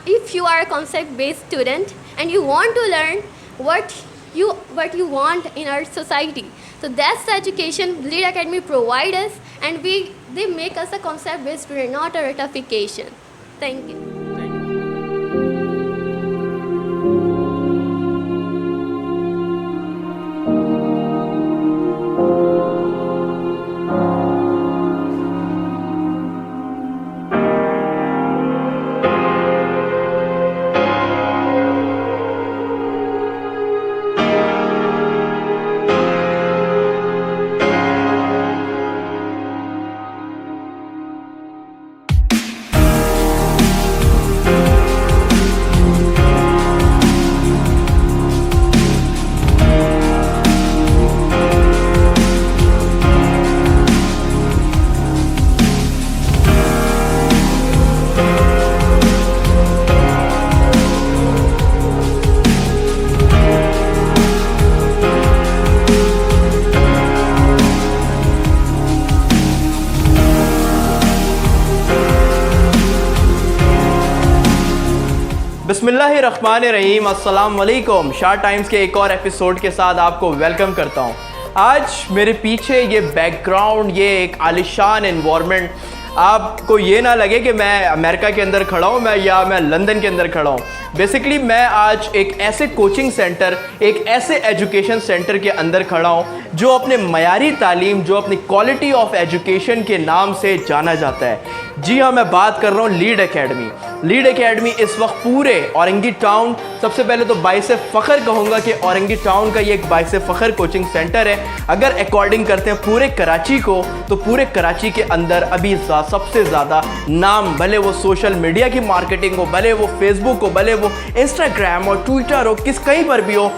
if you are a concept-based student and you want to learn what you want in our society, so that's the education Lead Academy provide us, and they make us a concept-based student, not a ratification. Thank you. बिस्मिल्लाहिर्रहमानिर्रहीम, अस्सलाम वालेकुम। Short times के एक और episode के साथ आपको welcome करता हूँ। आज मेरे पीछे ये बैकग्राउंड, ये एक आलिशान एनवायरनमेंट, आपको ये ना लगे कि मैं अमेरिका के अंदर खड़ा हूँ मैं लंदन के अंदर खड़ा हूँ। बेसिकली मैं आज एक ऐसे कोचिंग सेंटर, एक ऐसे एजुकेशन सेंटर के अंदर खड़ा हूँ जो अपने मयारी तालीम, जो अपनी क्वालिटी ऑफ एजुकेशन के नाम से जाना जाता है। जी हाँ, मैं बात कर रहा हूँ लीड एकेडमी। लीड एकेडमी इस वक्त पूरे औरंगी टाउन, सबसे पहले तो बाइसे फ़ख्र कहूँगा कि औरंगी टाउन का ये एक बाइसे फ़ख्र कोचिंग सेंटर है। अगर अकॉर्डिंग करते हैं पूरे कराची को, तो पूरे कराची के अंदर अभी सबसे ज़्यादा नाम, भले वो सोशल मीडिया की मार्केटिंग हो, भले वो फेसबुक हो, भले वो इंस्टाग्राम और ट्विटर हो, कहीं पर भी हो,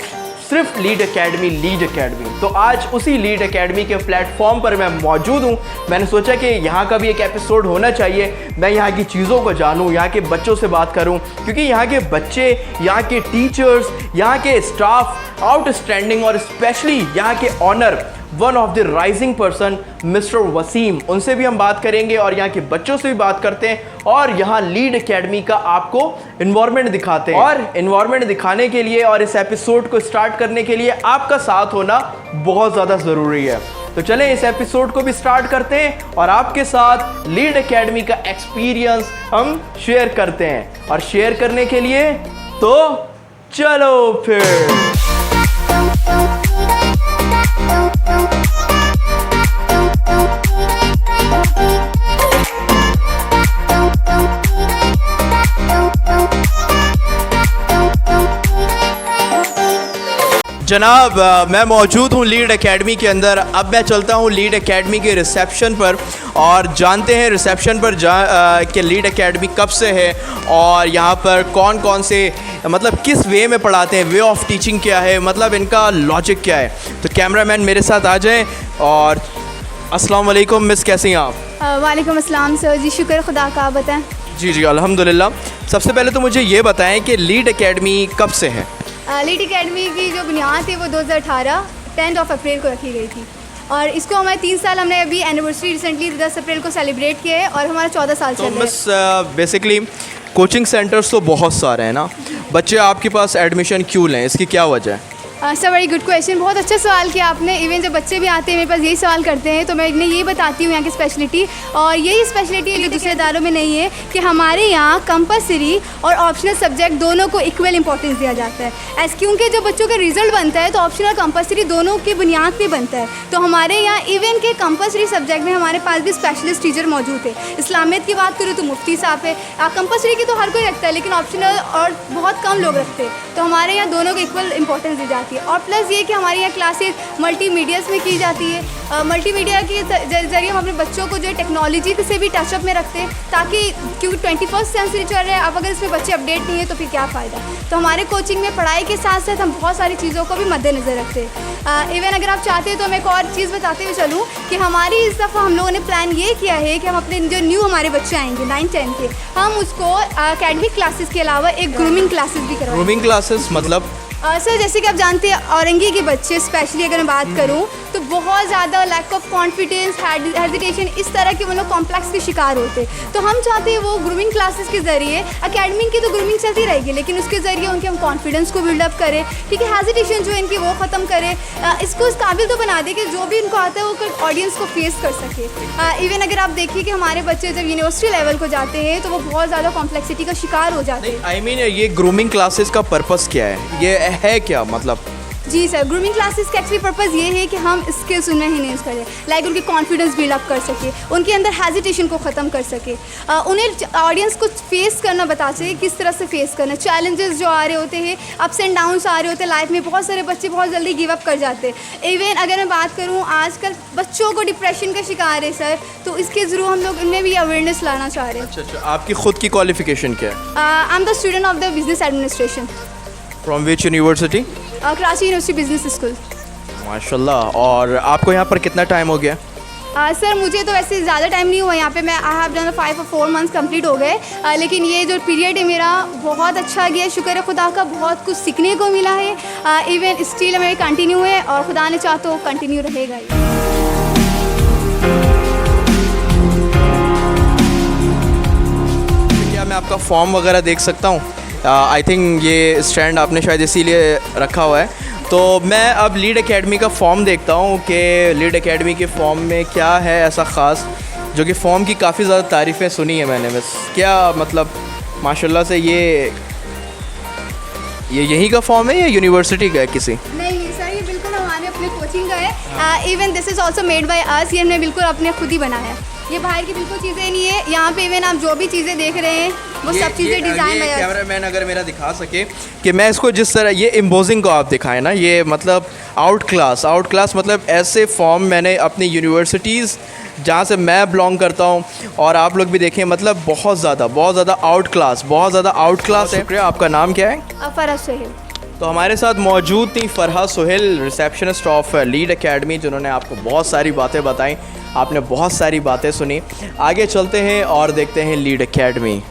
सिर्फ लीड एकेडमी। तो आज उसी लीड एकेडमी के प्लेटफॉर्म पर मैं मौजूद हूँ। मैंने सोचा कि यहाँ का भी एक एपिसोड होना चाहिए, मैं यहाँ की चीज़ों को जानूँ, यहाँ के बच्चों से बात करूँ, क्योंकि यहाँ के बच्चे, यहाँ के टीचर्स, यहाँ के स्टाफ आउटस्टैंडिंग, और स्पेशली यहाँ के honour one of the rising person mister Wasim, उनसे भी हम बात करेंगे और यहाँ के बच्चों से भी बात करते हैं और यहाँ लीड एकेडमी का आपको इन्वायरमेंट दिखाते हैं। और इन्वायरमेंट दिखाने के लिए और इस एपिसोड को स्टार्ट करने के लिए आपका साथ होना बहुत ज़्यादा ज़रूरी है। तो चलें इस एपिसोड को भी स्टार्ट करते हैं और आपके साथ लीड एकेडमी का एक्सपीरियंस हम शेयर करते हैं। और शेयर करने के लिए तो चलो फिर। जनाब, मैं मौजूद हूँ लीड एकेडमी के अंदर। अब मैं चलता हूँ लीड एकेडमी के रिसेप्शन पर और जानते हैं रिसेप्शन पर कि लीड एकेडमी कब से है और यहाँ पर कौन कौन से, मतलब किस वे में पढ़ाते हैं, वे ऑफ टीचिंग क्या है, मतलब इनका लॉजिक क्या है। तो कैमरामैन मेरे साथ आ जाएं। और अस्सलाम वालेकुम मिस, कैसी हैं आप? वालेकुम अस्सलाम सर जी, शुक्र खुदा का, आप बताएं। जी अल्हम्दुलिल्लाह। सबसे पहले तो मुझे ये बताएं कि लीड एकेडमी कब से है? लीड एकेडमी की जो बुनियाद थी वो 2018 10 अप्रैल को रखी गई थी और इसको हमारे 3 साल, हमने अभी एनिवर्सरी रिसेंटली 10 अप्रैल को सेलिब्रेट किया है और हमारा 14 साल चल रहा है। तो बस बेसिकली कोचिंग सेंटर्स तो बहुत सारे हैं ना, बच्चे आपके पास एडमिशन क्यों लें, इसकी क्या वजह है? सर वेरी गुड क्वेश्चन, बहुत अच्छा सवाल किया आपने। इवन जब बच्चे भी आते हैं मेरे पास यही सवाल करते हैं, तो मैं इन्हें यही बताती हूँ यहाँ की स्पेशलिटी, और यही स्पेशलिटी है जो दूसरे इदारों में नहीं है कि हमारे यहाँ कंपलसरी और ऑप्शनल सब्जेक्ट दोनों को इक्वल इंपॉर्टेंस दिया जाता है। क्योंकि जब बच्चों का रिजल्ट बनता है तो ऑप्शनल कंपलसरी दोनों की बुनियाद पर बनता है। तो हमारे यहाँ इवन के कंपलसरी सब्जेक्ट में हमारे पास भी स्पेशलिस्ट टीचर मौजूद है। इस्लामियत की बात करूँ तो मुफ्ती साहब है, कंपलसरी की तो हर कोई रखता है लेकिन ऑप्शनल और बहुत कम लोग रखते हैं। तो हमारे यहाँ दोनों को इक्वल इंपॉर्टेंस दी जाती है। और प्लस ये कि हमारे यहाँ क्लासेस मल्टीमीडियाज़ में की जाती है। मल्टीमीडिया के ज़रिए हम अपने बच्चों को जो है टेक्नोलॉजी से भी टचअप में रखते हैं, ताकि क्योंकि 21st सेंचुरी चल रहा है, अब अगर इसमें बच्चे अपडेट नहीं है तो फिर क्या फ़ायदा। तो हमारे कोचिंग में पढ़ाई के साथ साथ हम बहुत सारी चीज़ों को भी मद्देनज़र रखते हैं। इवन अगर आप चाहते हैं तो मैं एक और चीज़ बताते हुए चलूँ कि हमारी इस दफ़ा हम लोगों ने प्लान ये किया है कि हम अपने जो न्यू हमारे बच्चे आएंगे 9-10 के, हम उसको अकेडमिक क्लासेस के अलावा एक ग्रूमिंग क्लासेस भी करवाएंगे। ग्रूमिंग क्लासेस मतलब सर जैसे कि आप जानते हैं औरंगी के बच्चे स्पेशली अगर मैं बात करूं तो बहुत ज़्यादा लैक ऑफ कॉन्फिडेंस, हेजिटेशन, इस तरह के मतलब कॉम्प्लेक्स के शिकार होते हैं। तो हम चाहते हैं वो ग्रूमिंग क्लासेस के ज़रिए, एकेडमी की तो ग्रूमिंग चलती रहेगी लेकिन उसके ज़रिए उनके हम कॉन्फिडेंस को बिल्डअप करें, ठीक है, हेजिटेशन जो इनकी वो ख़त्म करें, इसको इस काबिल तो बना दें कि जो भी इनको आता है वो ऑडियंस को फेस कर सके। इवन अगर आप देखिए कि हमारे बच्चे जब यूनिवर्सिटी लेवल को जाते हैं तो वो बहुत ज़्यादा कॉम्प्लेक्सिटी का शिकार हो जाते हैं। आई मीन ये ग्रूमिंग क्लासेस का पर्पस क्या है, ये है क्या मतलब? जी सर, ग्रूमिंग क्लासेस का एक्चुअली पर्पज़ ये है कि हम स्किल्स उन्हें इनहेंस करें, लाइक उनकी कॉन्फिडेंस बिल्डअप कर सके, उनके अंदर हेजिटेशन को ख़त्म कर सके, उन्हें ऑडियंस को फेस करना बता सके किस तरह से फेस करना, चैलेंजेस जो आ रहे होते हैं, अप्स एंड डाउन्स आ रहे होते हैं लाइफ में, बहुत सारे बच्चे बहुत जल्दी गिव अप कर जाते हैं। इवन अगर मैं बात करूँ आजकल बच्चों को डिप्रेशन का शिकार है सर, तो इसके ज़रूर हम लोग इनमें भी अवेयरनेस लाना चाह रहे हैं। अच्छा, आपकी खुद की क्वालिफिकेशन क्या है? I am the student of the business administration from which university? Karachi university business school. माशाल्लाह। और आपको यहाँ पर कितना टाइम हो गया? सर मुझे तो वैसे ज़्यादा टाइम नहीं हुआ यहाँ पे, मैं I have done 5 or 4 months complete हो गए, लेकिन ये जो पीरियड है मेरा बहुत अच्छा गया, शुक्र है खुदा का, बहुत कुछ सीखने को मिला है। इवन स्टिल मेरे कंटिन्यू है और खुदा ने चाहा तो कंटिन्यू रहेगा ही। क्या मैं आपका फॉर्म वगैरह देख सकता हूँ? आई थिंक ये स्टैंड आपने शायद इसीलिए रखा हुआ है। तो मैं अब लीड एकेडमी का फॉर्म देखता हूँ कि लीड एकेडमी के फॉर्म में क्या है ऐसा ख़ास, जो कि फ़ॉर्म की काफ़ी ज़्यादा तारीफ़ें सुनी है मैंने, बस क्या मतलब माशाल्लाह से ये यहीं का फॉर्म है या यूनिवर्सिटी का है किसी? नहीं सर, ये बिल्कुल हमारे अपने कोचिंग का है। Even this is also made by us, ये हमने बिल्कुल अपने खुद ही बनाया है, ये बाहर की बिल्कुल चीज़ें नहीं है। यहाँ पे इवन आप जो भी चीज़ें देख रहे हैं वो सब चीज़ें डिज़ाइन बाय अस। कैमरामैन अगर मेरा दिखा सके कि मैं इसको जिस तरह ये एम्बोजिंग को आप दिखाएं ना, ये मतलब आउट क्लास मतलब ऐसे फॉर्म मैंने अपनी यूनिवर्सिटीज़ जहाँ से मैं बिलोंग करता हूँ और आप लोग भी देखें, मतलब बहुत ज़्यादा आउट क्लास है। शुक्रिया। आपका नाम क्या है? फरह सोहेल। तो हमारे साथ मौजूद थी Farha Sohail, receptionist of Lead academy, जिन्होंने आपको बहुत सारी बातें बताई, आपने बहुत सारी बातें सुनी। आगे चलते हैं और देखते हैं लीड एकेडमी।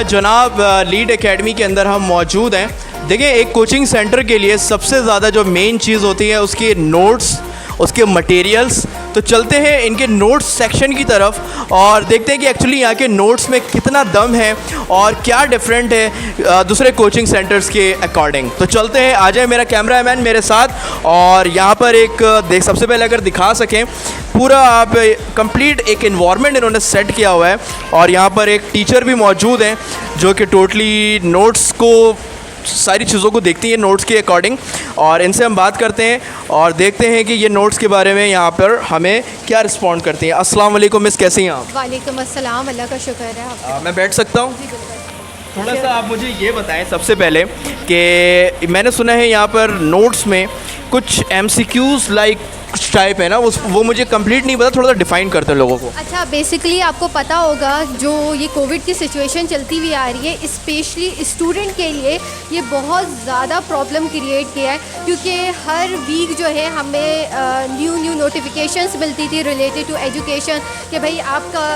जनाब, लीड एकेडमी के अंदर हम मौजूद हैं। देखिए, एक कोचिंग सेंटर के लिए सबसे ज़्यादा जो मेन चीज़ होती है उसके नोट्स, उसके मटेरियल्स। तो चलते हैं इनके नोट्स सेक्शन की तरफ और देखते हैं कि एक्चुअली यहाँ के नोट्स में कितना दम है और क्या डिफरेंट है दूसरे कोचिंग सेंटर्स के अकॉर्डिंग। तो चलते हैं, आ जाए मेरा कैमरामैन मेरे साथ। और यहाँ पर एक सबसे पहले अगर दिखा सकें, पूरा आप कंप्लीट एक इन्वायरमेंट इन्होंने सेट किया हुआ है और यहाँ पर एक टीचर भी मौजूद हैं जो कि टोटली नोट्स को, सारी चीज़ों को देखती हैं नोट्स के अकॉर्डिंग, और इनसे हम बात करते हैं और देखते हैं कि ये नोट्स के बारे में यहाँ पर हमें क्या रिस्पॉन्ड करती हैं। अस्सलाम वालेकुम मिस, कैसी हैं आप? वालेकुम अस्सलाम, अल्लाह का शुक्र है। आप मैं बैठ सकता हूँ? थोड़ा सा आप मुझे ये बताएं सबसे पहले कि मैंने सुना है यहाँ पर नोट्स में कुछ MCQs लाइक कुछ टाइप है ना, वो मुझे कंप्लीट नहीं पता, थोड़ा सा डिफाइन करते हैं लोगों को। अच्छा, बेसिकली आपको पता होगा जो ये कोविड की सिचुएशन चलती हुई आ रही है, स्पेशली स्टूडेंट के लिए ये बहुत ज़्यादा प्रॉब्लम क्रिएट किया है, क्योंकि हर वीक जो है हमें न्यू नोटिफिकेशंस मिलती थी रिलेटेड टू एजुकेशन कि भाई आपका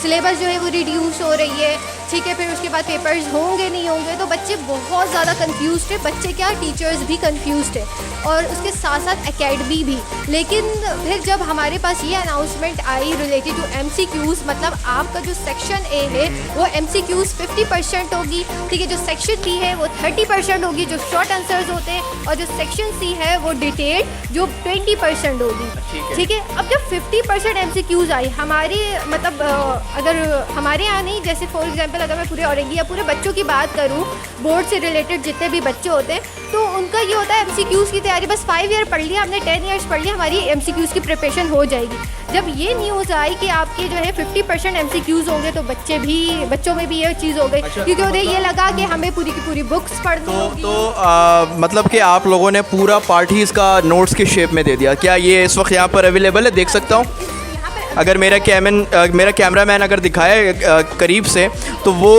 सिलेबस जो है वो रिड्यूस हो रही है, ठीक है, फिर उसके बाद पेपर्स होंगे नहीं होंगे, तो बच्चे बहुत ज़्यादा कंफ्यूज्ड है, बच्चे क्या टीचर्स भी कंफ्यूज्ड है और उसके साथ साथ एकेडमी भी। लेकिन फिर जब हमारे पास ये अनाउंसमेंट आई रिलेटेड टू MCQs, मतलब आपका जो सेक्शन A है वो MCQs 50% होगी, ठीक है, जो सेक्शन B है वो 30% होगी जो शॉर्ट आंसर्स होते हैं, और जो सेक्शन C है वो डिटेल्ड जो 20% होगी, ठीक है। अब जब 50% MCQs आई हमारे, मतलब अगर हमारे यहाँ नहीं, जैसे फॉर एग्जाम्पल अगर मैं पूरे औरंगी या पूरे बच्चों की बात करूँ, बोर्ड से रिलेटेड जितने भी बच्चे होते हैं, तो उनका ये होता है MCQs की तैयारी, बस 5 ईयर पढ़ लिया हमने, 10 ईयर्स पढ़ लिया, हमारी MCQs की प्रिपरेशन हो जाएगी। जब ये न्यूज़ आई कि आपके जो है 50% MCQs होंगे, तो बच्चों में भी ये चीज़ हो गई, क्योंकि उन्हें ये लगा कि हमें पूरी की पूरी बुक्स पढ़नी होगी। तो मतलब कि आप लोगों ने पूरा पार्ट ही इसका नोट्स के शेप में दे दिया। क्या ये इस वक्त यहाँ पर अवेलेबल है, देख सकता हूँ? अगर मेरा कैमरामैन अगर दिखाए करीब से, तो वो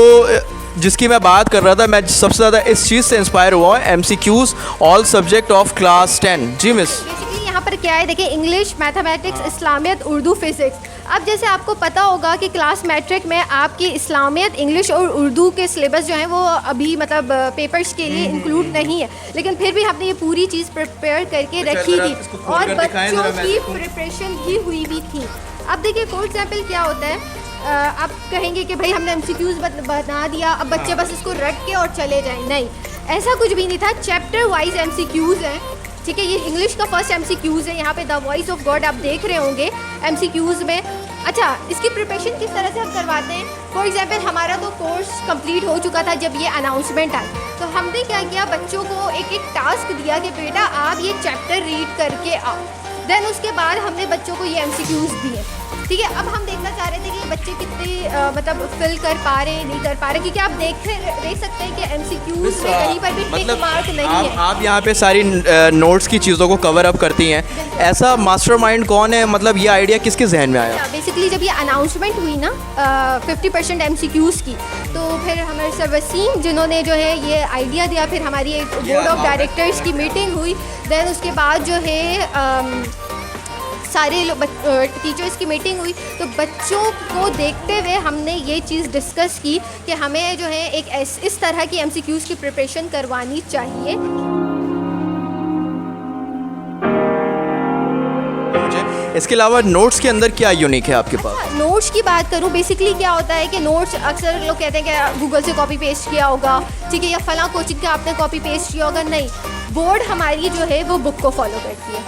जिसकी मैं बात कर रहा था, मैं सबसे ज़्यादा इस चीज़ से इंस्पायर हुआ हूँ, MCQs all subject of class 10। जी मिस। बेसिकली यहाँ पर क्या है, देखिए, English, mathematics, Islamiyat, Urdu, physics, अब जैसे आपको पता होगा कि क्लास मैट्रिक में आपकी इस्लामियत, इंग्लिश और उर्दू के सिलेबस जो हैं वो अभी मतलब पेपर्स के लिए इंक्लूड नहीं है, लेकिन फिर भी हमने ये पूरी चीज़ प्रिपेयर करके रखी थी और बच्चों की प्रिपरेशन भी हुई भी थी। अब देखिए फॉर एग्जाम्पल क्या होता है, आप कहेंगे कि भाई हमने MCQs बना दिया, अब बच्चे बस इसको रट के और चले जाएं। नहीं, ऐसा कुछ भी नहीं था। चैप्टर वाइज MCQs हैं, ठीक है। ये इंग्लिश का फर्स्ट MCQs है, यहाँ पे द वॉइस ऑफ गॉड आप देख रहे होंगे MCQs में। अच्छा, इसकी प्रिपरेशन किस तरह से हम करवाते हैं? फॉर एग्जाम्पल हमारा तो कोर्स कंप्लीट हो चुका था जब ये अनाउंसमेंट आई, तो हमने क्या किया, बच्चों को एक एक टास्क दिया कि बेटा आप ये चैप्टर रीड करके आओ। देन उसके बाद हमने बच्चों को ये MCQs दिए, ठीक है। अब हम देखना चाह रहे थे कि बच्चे कितने मतलब फिल कर पा रहे हैं, नहीं कर पा रहे, क्योंकि आप देख सकते हैं कि MCQs में कहीं पर भी टिक मार्क नहीं है। आप यहाँ पे सारी नोट्स की चीज़ों को कवर अप करती हैं। ऐसा मास्टरमाइंड कौन है, मतलब ये आइडिया किसके जहन में आया? बेसिकली जब ये अनाउंसमेंट हुई ना 50% MCQs की, तो फिर हमारे सर वसीम जिन्होंने जो है ये आइडिया दिया, फिर हमारी एक बोर्ड ऑफ डायरेक्टर्स की मीटिंग हुई। देन उसके बाद जो है सारे टीचर्स की मीटिंग हुई, तो बच्चों को देखते हुए हमने ये चीज़ डिस्कस की कि हमें जो है एक इस तरह की MCQs की प्रिपरेशन करवानी चाहिए। इसके अलावा नोट्स के अंदर क्या यूनिक है आपके पास? नोट्स की बात करूं, बेसिकली क्या होता है कि नोट्स अक्सर लोग कहते हैं कि गूगल से कॉपी पेस्ट किया होगा, ठीक है, या फलां कोचिंग का आपने कॉपी पेस्ट किया होगा। नहीं, बोर्ड हमारी जो है वो बुक को फॉलो करती है,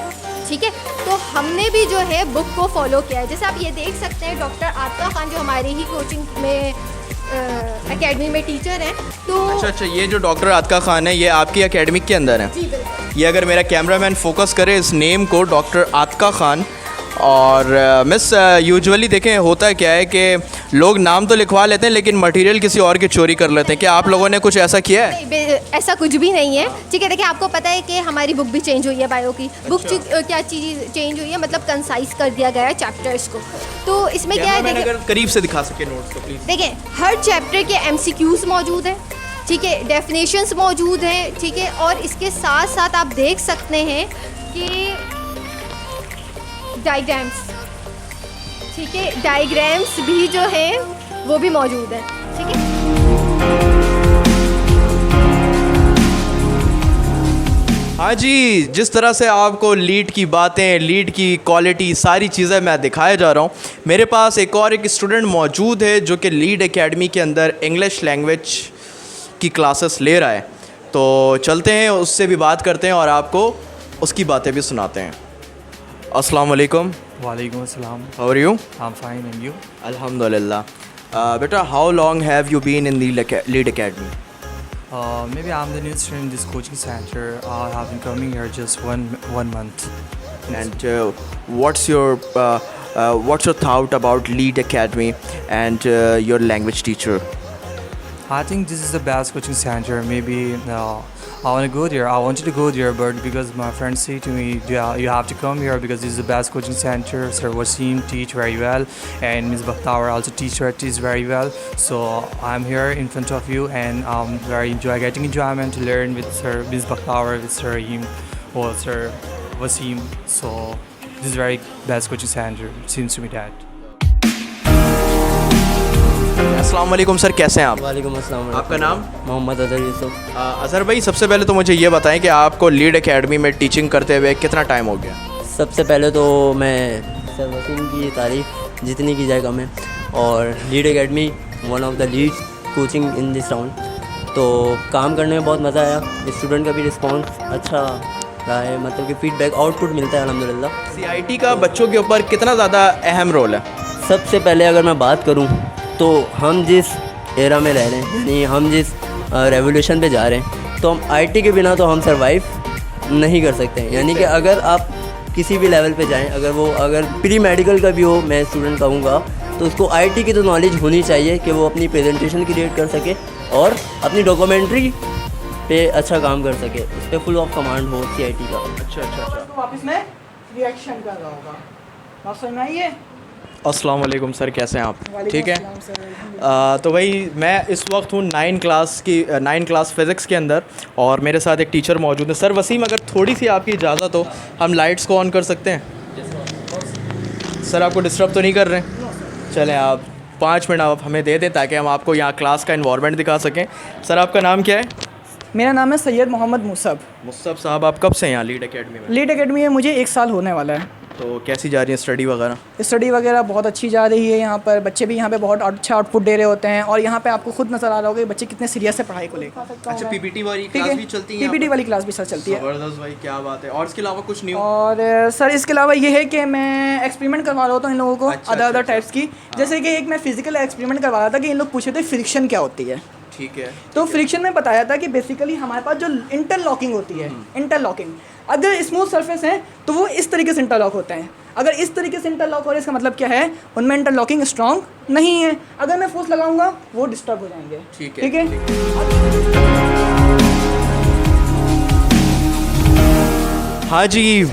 ठीक है। तो हमने भी जो है बुक को फॉलो किया है। जैसे आप ये देख सकते हैं, डॉक्टर आतिका खान जो हमारे ही कोचिंग में एकेडमी में टीचर हैं, तो अच्छा, ये जो डॉक्टर आतिका खान है ये आपकी एकेडमिक के अंदर है? जी बिल्कुल। ये अगर मेरा कैमरामैन फोकस करे इस नेम को, डॉक्टर आतिका खान। और मिस यूजुअली देखें होता है क्या है कि लोग नाम तो लिखवा लेते हैं लेकिन मटेरियल किसी और की चोरी कर लेते हैं। क्या आप लोगों ने कुछ ऐसा किया है? ऐसा कुछ भी नहीं है, ठीक है। देखिए आपको पता है कि हमारी बुक भी चेंज हुई है, बायो की बुक। क्या चीज़ चेंज हुई है, मतलब कंसाइज कर दिया गया है चैप्टर्स को। तो इसमें क्या है, अगर करीब से दिखा सके नोट्स को प्लीज। देखें हर चैप्टर के MCQs मौजूद हैं, ठीक है, डेफिनेशंस मौजूद हैं, ठीक है। और इसके साथ साथ आप देख सकते हैं कि डायग्राम्स, ठीक है, डायग्राम्स भी जो है वो भी मौजूद है, ठीक है। हाँ जी, जिस तरह से आपको लीड की बातें, लीड की क्वालिटी, सारी चीज़ें मैं दिखाया जा रहा हूँ। मेरे पास एक स्टूडेंट मौजूद है जो कि लीड एकेडमी के अंदर इंग्लिश लैंग्वेज की क्लासेस ले रहा है। तो चलते हैं, उससे भी बात करते हैं और आपको उसकी बातें भी सुनाते हैं। अस्सलाम वालेकुम। वालेकुम अस्सलाम। How are you? I am fine and you? अल्हम्दुलिल्लाह। बेटा, how long have you been in the Lead Academy? Maybe I'm the new student in this coaching center. I have been coming here just one month. And what's your thought about Lead Academy and your language teacher? I think this is the best coaching center. Maybe I want to go there. I wanted to go there, but because my friends say to me, yeah, you have to come here because this is the best coaching center. Sir Wasim teach very well, and Ms. Bakhtawar also teach very well. So I'm here in front of you, and I'm very getting enjoyment to learn with Sir Ms. Bakhtawar, with Sir Rahim, or Sir Wasim. So this is very best coaching center. It seems to me that. अस्सलाम वालेकुम sir, कैसे हैं आप? वालेकुम अस्सलाम। आपका नाम? मोहम्मद अजहर यूसुफ। अजहर भाई, सबसे पहले तो मुझे ये बताएं कि आपको लीड एकेडमी में टीचिंग करते हुए कितना टाइम हो गया? सबसे पहले तो मैं सर वसीम की तारीफ़ जितनी की जाए कम है, और lead academy one of the lead coaching in this town. तो काम करने में बहुत मज़ा आया, स्टूडेंट का भी रिस्पॉन्स अच्छा रहा है, मतलब कि फ़ीडबैक आउटपुट मिलता है अल्हम्दुलिल्लाह। CIT का बच्चों के ऊपर कितना ज़्यादा अहम रोल है? सबसे पहले अगर मैं बात करूं तो हम जिस एरा में रह रहे हैं, यानी हम जिस रेवोल्यूशन पे जा रहे हैं, तो हम IT के बिना तो हम सर्वाइव नहीं कर सकते हैं। यानी कि अगर आप किसी भी लेवल पे जाएं, अगर प्री मेडिकल का भी हो, मैं स्टूडेंट कहूँगा, तो उसको IT की तो नॉलेज होनी चाहिए कि वो अपनी प्रेजेंटेशन क्रिएट कर सके और अपनी डॉक्यूमेंट्री पे अच्छा काम कर सके, उस पर फुल ऑफ कमांड हो CIT का। अच्छा। तो वापस में रिएक्शन कर रहा होगा। बात समझ में आई है? अस्सलाम वालेकुम सर, कैसे हैं आप? ठीक है। वालेकुम सर। तो भाई मैं इस वक्त हूँ 9 क्लास फ़िज़िक्स के अंदर, और मेरे साथ एक टीचर मौजूद है। सर वसीम, अगर थोड़ी सी आपकी इजाज़त हो, हम लाइट्स को ऑन कर सकते हैं? सर आपको डिस्टर्ब तो नहीं कर रहे हैं? चलें आप 5 मिनट आप हमें दे दें ताकि हम आपको यहाँ क्लास का इन्वायरमेंट दिखा सकें। सर आपका नाम क्या है? मेरा नाम है सैयद मोहम्मद मुसब। मुस्तफ़ साहब आप कब से हैं यहाँ लीड एकेडमी में? लीड एकेडमी में मुझे 1 साल होने वाला है। तो कैसी जा रही है स्टडी वगैरह? स्टडी वगैरह बहुत अच्छी जा रही है। यहाँ पर बच्चे भी यहाँ पे बहुत अच्छा आउटपुट दे रहे होते हैं और यहाँ पे आपको खुद नज़र आ रहा होगा कि बच्चे कितने सीरियस है पढ़ाई को लेकर। अच्छा पीपीटी वाली ठीक क्लास है, भी चलती है? पीपीटी वाली क्लास भी सर चलती है। ज़बरदस्त भाई, क्या बात है। और इसके अलावा कुछ नहीं? और सर इसके अलावा ये है कि मैं एक्सपेरिमेंट करवा रहा होता हूँ इन लोगों को अच्छा, अदर अच्छा, टाइप्स की। जैसे कि एक मैं फिजिकल एक्सपेरिमेंट करवा रहा था कि इन लोग पूछे थे फ्रिक्शन क्या होती है। ठीक है। तो फ्रिक्शन में बताया था कि बेसिकली हमारे पास जो इंटरलॉकिंग होती है, इंटरलॉकिंग अगर स्मूथ सरफेस है तो वो इस तरीके से इंटरलॉक होते हैं। अगर इस तरीके से इंटरलॉक हो रहा है इसका मतलब क्या है, उनमें इंटरलॉकिंग स्ट्रॉन्ग नहीं है। अगर मैं फोर्स लगाऊंगा वो डिस्टर्ब हो जाएंगे। ठीक है, ठीक है। हाँ जी,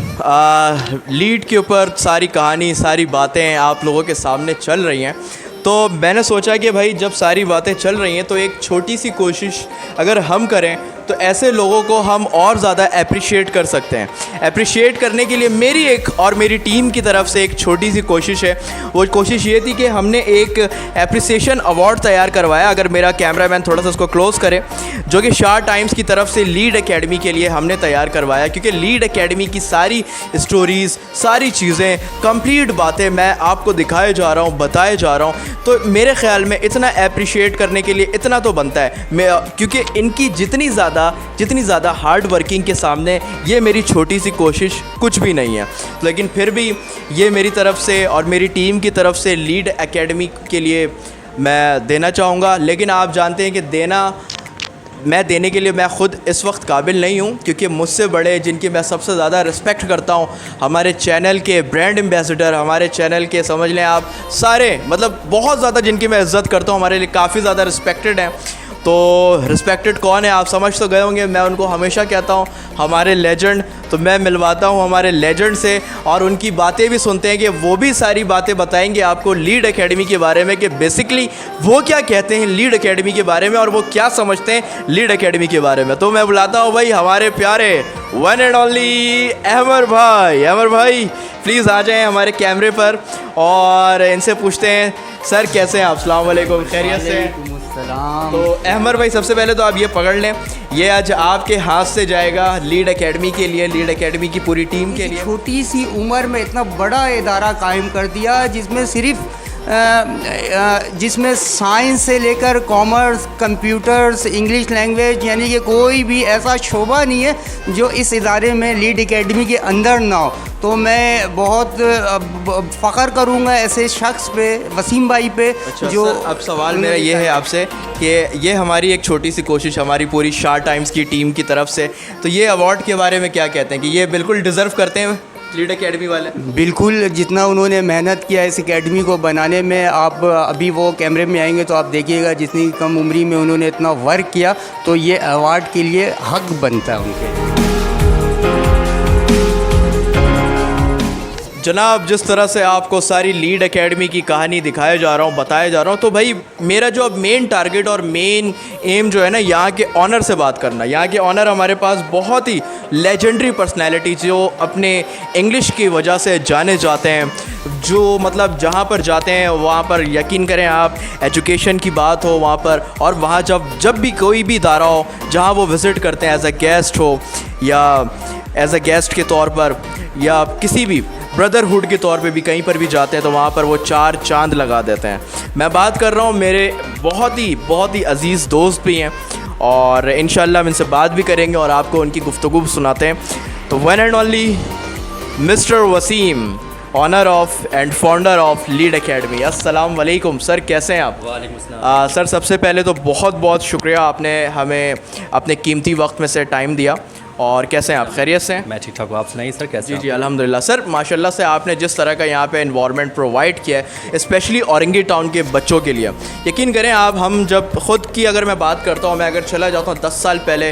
लीड के ऊपर सारी कहानी सारी बातें आप लोगों के सामने चल रही हैं। तो मैंने सोचा कि भाई जब सारी बातें चल रही हैं तो एक छोटी सी कोशिश अगर हम करें तो ऐसे लोगों को हम और ज़्यादा अप्रिशिएट कर सकते हैं। अप्रिशिएट करने के लिए मेरी एक और मेरी टीम की तरफ से एक छोटी सी कोशिश है। वो कोशिश ये थी कि हमने एक एप्रिसिएशन अवार्ड तैयार करवाया, अगर मेरा कैमरामैन थोड़ा सा उसको क्लोज़ करे, जो कि शार टाइम्स की तरफ से लीड एकेडमी के लिए हमने तैयार करवाया। क्योंकि लीड एकेडमी की सारी स्टोरीज़, सारी चीज़ें, कंप्लीट बातें मैं आपको दिखाए जा रहा हूँ, बताए जा रहा हूँ। तो मेरे ख़्याल में इतना अप्रिशिएट करने के लिए इतना तो बनता है क्योंकि इनकी जितनी ज़्यादा हार्ड वर्किंग के सामने ये मेरी छोटी सी कोशिश कुछ भी नहीं है। लेकिन फिर भी ये मेरी तरफ से और मेरी टीम की तरफ से लीड एकेडमी के लिए मैं देना चाहूँगा। लेकिन आप जानते हैं कि देने के लिए मैं ख़ुद इस वक्त काबिल नहीं हूँ, क्योंकि मुझसे बड़े जिनकी मैं सबसे ज़्यादा रिस्पेक्ट करता हूँ, हमारे चैनल के ब्रांड एम्बेसडर, हमारे चैनल के समझ लें आप सारे, मतलब बहुत ज़्यादा जिनकी मैं इज़्ज़त करता हूँ, हमारे लिए काफ़ी ज़्यादा रिस्पेक्टेड हैं। तो रिस्पेक्टेड कौन है आप समझ तो गए होंगे। मैं उनको हमेशा कहता हूँ हमारे लेजेंड। तो मैं मिलवाता हूँ हमारे लेजेंड से और उनकी बातें भी सुनते हैं कि वो भी सारी बातें बताएंगे आपको लीड एकेडमी के बारे में, कि बेसिकली वो क्या कहते हैं लीड एकेडमी के बारे में और वो क्या समझते हैं लीड एकेडमी के बारे में। तो मैं बुलाता हूँ भाई हमारे प्यारे वन एंड ओनली अहमर भाई। अहमर भाई प्लीज़ आ जाएँ हमारे कैमरे पर और इनसे पूछते हैं सर कैसे हैं आप? अस्सलाम वालेकुम, खैरियत से? तो अहमर भाई सबसे पहले तो आप ये पकड़ लें, ये आज आपके हाथ से जाएगा लीड एकेडमी के लिए, लीड एकेडमी की पूरी टीम के लिए। छोटी सी उम्र में इतना बड़ा इदारा कायम कर दिया जिसमें जिसमें साइंस से लेकर कॉमर्स, कंप्यूटर्स, इंग्लिश लैंग्वेज, यानी कि कोई भी ऐसा शोबा नहीं है जो इस इदारे में लीड एकेडमी के अंदर ना हो। तो मैं बहुत फ़ख्र करूँगा ऐसे शख्स पे, वसीम भाई पे। अच्छा, जो सर, अब सवाल मेरा ये है आपसे कि ये हमारी एक छोटी सी कोशिश हमारी पूरी शार टाइम्स की टीम की तरफ से, तो ये अवार्ड के बारे में क्या कहते हैं कि ये बिल्कुल डिज़र्व करते हैं लीड एकेडमी वाले? बिल्कुल, जितना उन्होंने मेहनत किया इस एकेडमी को बनाने में, आप अभी वो कैमरे में आएंगे तो आप देखिएगा जितनी कम उम्री में उन्होंने इतना वर्क किया, तो ये अवार्ड के लिए हक बनता है उनके। जनाब जिस तरह से आपको सारी लीड एकेडमी की कहानी दिखाया जा रहा हूँ, बताया जा रहा हूँ, तो भाई मेरा जो अब मेन टारगेट और मेन एम जो है ना, यहाँ के ऑनर से बात करना। यहाँ के ऑनर हमारे पास बहुत ही लेजेंडरी पर्सनैलिटी जो अपने इंग्लिश की वजह से जाने जाते हैं, जो मतलब जहाँ पर जाते हैं वहाँ पर यकीन करें आप एजुकेशन की बात हो वहाँ पर, और वहाँ जब भी कोई भी इदारा हो जहाँ वो विज़िट करते हैं एज अ गेस्ट हो या एज अ गेस्ट के तौर पर या किसी भी ब्रदरहुड के तौर पे भी कहीं पर भी जाते हैं तो वहाँ पर वो 4 चांद लगा देते हैं। मैं बात कर रहा हूँ मेरे बहुत ही अज़ीज़ दोस्त भी हैं और इंशाल्लाह हम इनसे बात भी करेंगे और आपको उनकी गुफ्तगू सुनाते हैं। तो one and only mister Wasim, honour of and founder of Lead Academy. अस्सलाम वालेकुम सर, कैसे हैं आप? वालेकुम सलाम। सर सबसे पहले तो बहुत शुक्रिया, आपने हमें अपने कीमती वक्त में से टाइम दिया। और कैसे हैं आप? खैरियत से हैं? मैं ठीक ठाक हूँ, आप सुनाइए सर कैसे? जी अल्हम्दुलिल्लाह। सर माशाल्लाह से आपने जिस तरह का यहाँ पे एनवायरनमेंट प्रोवाइड किया है स्पेशली औरंगी टाउन के बच्चों के लिए, यकीन करें आप, हम जब ख़ुद की अगर मैं बात करता हूँ, मैं अगर चला जाता हूँ 10 साल पहले,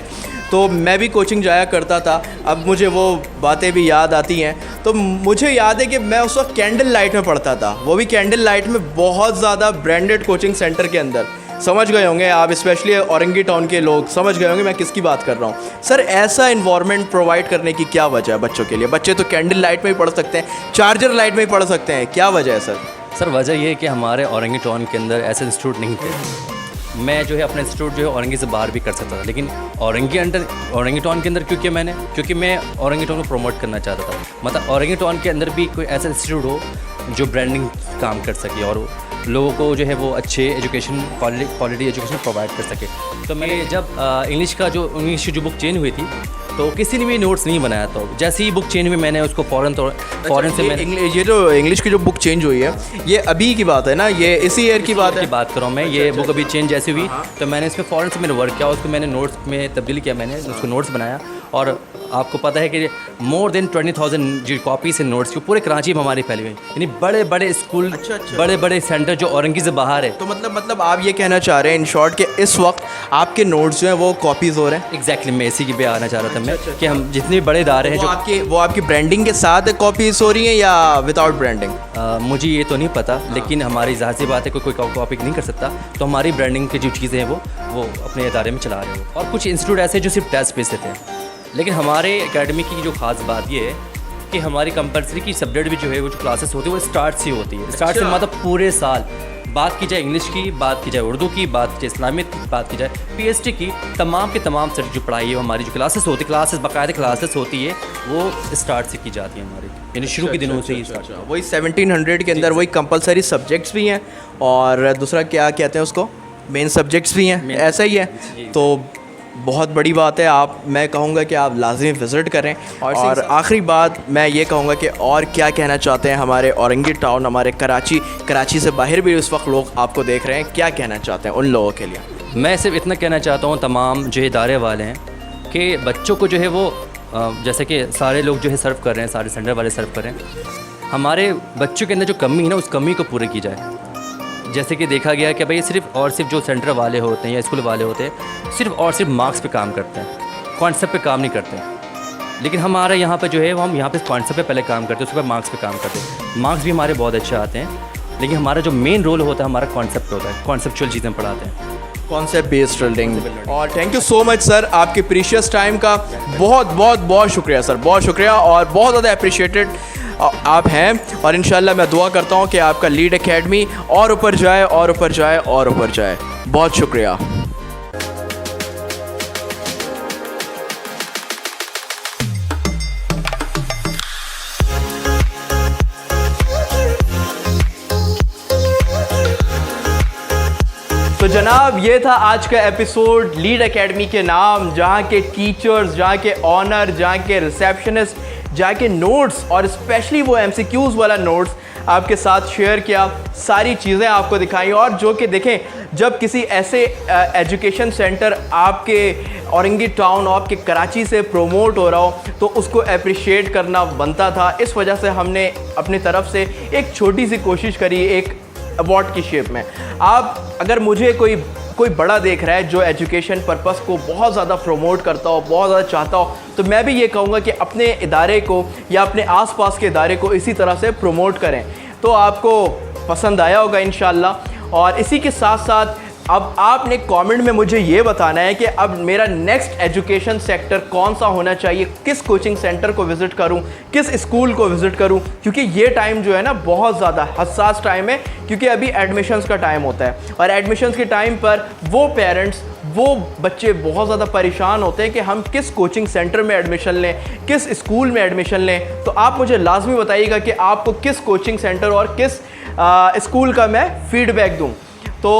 तो मैं भी कोचिंग जाया करता था। अब मुझे वो बातें भी याद आती हैं। तो मुझे याद है कि मैं उस वक्त कैंडल लाइट में पढ़ता था, वो भी कैंडल लाइट में बहुत ज़्यादा ब्रांडेड कोचिंग सेंटर के अंदर। समझ गए होंगे आप, स्पेशली औरंगी टाउन के लोग समझ गए होंगे मैं किसकी बात कर रहा हूँ। सर ऐसा इन्वायरमेंट प्रोवाइड करने की क्या वजह है बच्चों के लिए? बच्चे तो कैंडल लाइट में ही पढ़ सकते हैं, चार्जर लाइट में ही पढ़ सकते हैं, क्या वजह है सर? सर वजह ये है कि हमारे औरंगी टाउन के अंदर ऐसे इंस्टीट्यूट नहीं थे। मैं जो है अपना इंस्टीट्यूट जो है औरंगी से बाहर भी कर सकता था, लेकिन औरंगी टाउन के अंदर क्योंकि मैं औरंगी टाउन को प्रमोट करना चाहता था। मतलब औरंगी टाउन के अंदर भी कोई ऐसा इंस्टीट्यूट हो जो ब्रांडिंग काम कर सके और लोगों को जो है वो अच्छे एजुकेशन क्वालिटी एजुकेशन प्रोवाइड कर सके। तो मैं जब इंग्लिश की जो बुक चेंज हुई थी तो किसी ने भी नोट्स नहीं बनाया, तो जैसे ही बुक चेंज हुई मैंने उसको फ़ौरन से मैंने ये जो इंग्लिश की जो बुक चेंज हुई है ये अभी की बात है ना, ये इसी ईयर की बात है? बात कर रहा हूँ मैं, ये बुक अभी चेंज जैसी हुई तो मैंने इसमें फ़ौरन से मैंने वर्क किया, उसको मैंने नोट्स में तब्दील किया, मैंने उसको नोट्स बनाया। और आपको पता है कि मोर देन 20,000 जो कॉपीज़ हैं नोट्स की पूरे कराची में हमारी फैली हुई, यानी बड़े बड़े स्कूल, बड़े बड़े सेंटर जो औरंगी से बाहर है। तो मतलब आप ये कहना चाह रहे हैं इन शॉर्ट कि इस वक्त आपके नोट्स जो हैं वो कॉपीज़ हो रहे हैं? एग्जैक्टली मैं इसी की पे आना चाह रहा था मैं कि हम जितने भी बड़े इदारे हैं वो आपकी ब्रांडिंग के साथ कॉपीज़ हो रही हैं या विदाउट ब्रांडिंग? मुझे ये तो नहीं पता, लेकिन हमारी ज़ाहिर सी बात है कोई कॉपी नहीं कर सकता, तो हमारी ब्रांडिंग की जो चीज़ें हैं वो अपने इदारे में चला रहे हो। और कुछ इंस्टीट्यूट ऐसे जो सिर्फ टेस्ट बेस देते हैं, लेकिन हमारे एकेडमी की जो ख़ास बात ये है कि हमारी कंपलसरी की सब्जेक्ट भी जो है वो जो क्लासेस होती है वो स्टार्ट से होती है। स्टार्ट से मतलब पूरे साल, बात की जाए इंग्लिश की, बात की जाए उर्दू की, बात की जाए इस्लामिक की, बात की जाए PhD की, तमाम के तमाम सर जो पढ़ाई है हमारी जो क्लासेस बाकायदा क्लासेस होती है वो स्टार्ट से की जाती है हमारी, यानी शुरू के दिनों से ही स्टार्ट। वही 1700 के अंदर वही कंपलसरी सब्जेक्ट्स भी हैं और दूसरा क्या कहते हैं उसको, मेन सब्जेक्ट्स भी हैं, ऐसा ही है। तो बहुत बड़ी बात है, मैं कहूँगा कि आप लाजमी विज़िट करें। और आखिरी बात मैं ये कहूँगा कि और क्या कहना चाहते हैं हमारे औरंगी टाउन, हमारे कराची से बाहर भी इस वक्त लोग आपको देख रहे हैं, क्या कहना चाहते हैं उन लोगों के लिए? मैं सिर्फ इतना कहना चाहता हूँ तमाम जो इदारे वाले हैं कि बच्चों को जो है वो जैसे कि सारे लोग जो है सर्व कर रहे हैं, सारे सेंटर वाले सर्व कर रहे हैं, हमारे बच्चों के अंदर जो कमी है ना उस कमी को पूरी की जाए। जैसे कि देखा गया कि भाई सिर्फ जो सेंटर वाले होते हैं या स्कूल वाले होते हैं सिर्फ मार्क्स पे काम करते हैं, कॉन्सेप्ट पे काम नहीं करते। लेकिन हमारे यहाँ पे जो है वो हम यहाँ पे कॉन्सेप्ट पे पहले काम करते हैं, उसके बाद मार्क्स पे काम करते हैं। मार्क्स भी हमारे बहुत अच्छे आते हैं, लेकिन हमारा जो मेन रोल होता है हमारा कॉन्सेप्ट होता है, कॉन्सेप्चुअल चीज़ें पढ़ाते हैं, कॉन्सेप्ट बेस्ड लर्निंग। और thank you so much sir, आपके प्रीशियस टाइम का बहुत शुक्रिया सर, बहुत शुक्रिया और बहुत ज़्यादा अप्रिशिएटेड आप हैं। और इंशाल्लाह मैं दुआ करता हूँ कि आपका लीड एकेडमी और ऊपर जाए और ऊपर जाए और ऊपर जाए। बहुत शुक्रिया। तो जनाब ये था आज का एपिसोड लीड एकेडमी के नाम, जहाँ के टीचर्स, जहाँ के ऑनर, जहाँ के रिसेप्शनिस्ट, जहाँ के नोट्स और स्पेशली वो MCQs वाला नोट्स आपके साथ शेयर किया, सारी चीज़ें आपको दिखाई। और जो कि देखें, जब किसी ऐसे एजुकेशन सेंटर आपके औरंगी टाउन और आपके कराची से प्रोमोट हो रहा हो तो उसको अप्रिशिएट करना बनता था। इस वजह से हमने अपनी तरफ से एक छोटी सी कोशिश करी एक अवार्ड की शेप में। आप अगर मुझे कोई बड़ा देख रहा है जो एजुकेशन पर्पस को बहुत ज़्यादा प्रमोट करता हो, बहुत ज़्यादा चाहता हो, तो मैं भी ये कहूँगा कि अपने इदारे को या अपने आसपास के इदारे को इसी तरह से प्रमोट करें, तो आपको पसंद आया होगा इंशाल्लाह। और इसी के साथ साथ अब आपने कमेंट में मुझे ये बताना है कि अब मेरा नेक्स्ट एजुकेशन सेक्टर कौन सा होना चाहिए, किस कोचिंग सेंटर को विज़िट करूं, किस स्कूल को विज़िट करूं, क्योंकि ये टाइम जो है ना बहुत ज़्यादा हसास टाइम है, क्योंकि अभी एडमिशन्स का टाइम होता है और एडमिशन्स के टाइम पर वो पेरेंट्स, वो बच्चे बहुत ज़्यादा परेशान होते हैं कि हम किस कोचिंग सेंटर में एडमिशन लें, किस स्कूल में एडमिशन लें। तो आप मुझे लाजमी बताइएगा कि आपको किस कोचिंग सेंटर और किस स्कूल का मैं फ़ीडबैक दूँ। तो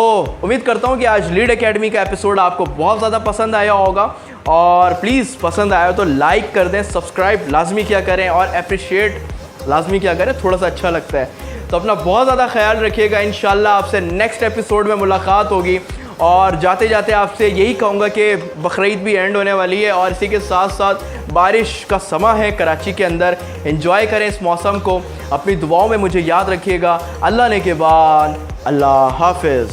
उम्मीद करता हूँ कि आज लीड एकेडमी का एपिसोड आपको बहुत ज़्यादा पसंद आया होगा, और प्लीज़ पसंद आया तो लाइक कर दें, सब्सक्राइब लाजमी किया करें और अप्रिशिएट लाजमी किया करें, थोड़ा सा अच्छा लगता है। तो अपना बहुत ज़्यादा ख्याल रखिएगा, इंशाल्लाह आपसे नेक्स्ट एपिसोड में मुलाकात होगी। और जाते जाते आपसे यही कहूँगा कि बकरीद भी एंड होने वाली है और इसी के साथ साथ बारिश का समा है कराची के अंदर। एंजॉय करें इस मौसम को, अपनी दुआओं में मुझे याद रखिएगा। अल्लाह ने के बाद, अल्लाह हाफिज़।